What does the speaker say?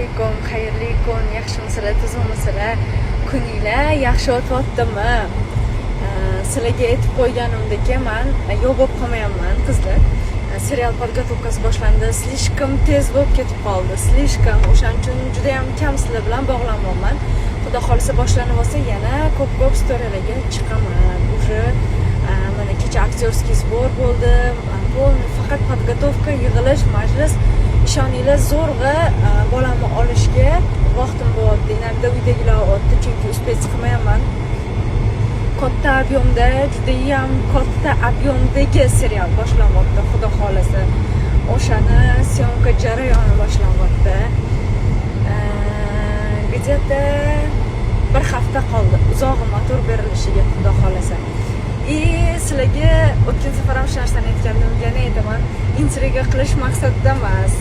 alaykum, xayrli kun, yaxshimisizlar, tuzukmisizlar? Kuninglar yaxshi o'tyaptimi? Sizlarga aytib qo'yganimdek, men yo'q bo'lib qolmayapman, qizlar. Serial podgotovkasi boshlandi. Slishkom tez bo'lib ketib qoldi. Slishkom, o'shaning uchun juda ham kam sizlar bilan bog'lanmayapman. Xudo xolisa boshlanib olsa yana ko'p storiyalarga chiqaman. Уже mana kecha aktyorskiy sbor bo'ldi. Faqat podgotovka, yig'ilish, majlis. Ishoninglar, zo'rg'a bolamni olishga vaqtim bo'lyapti. Endi uydagilar o'tdi, chunki uspet qilmayapman. Katta объемda, judayam katta объемdagi serial boshlanyapti, xudo xolisa. O'shani syomka jarayoni boshlanyapti. Где-то bir hafta qoldi. Uzog'i motor berilishiga, xudo xolisa. Sizlarga o'tgan safar ham shu narsani aytgandim, yana aytaman. Intriga qilish maqsadida emas.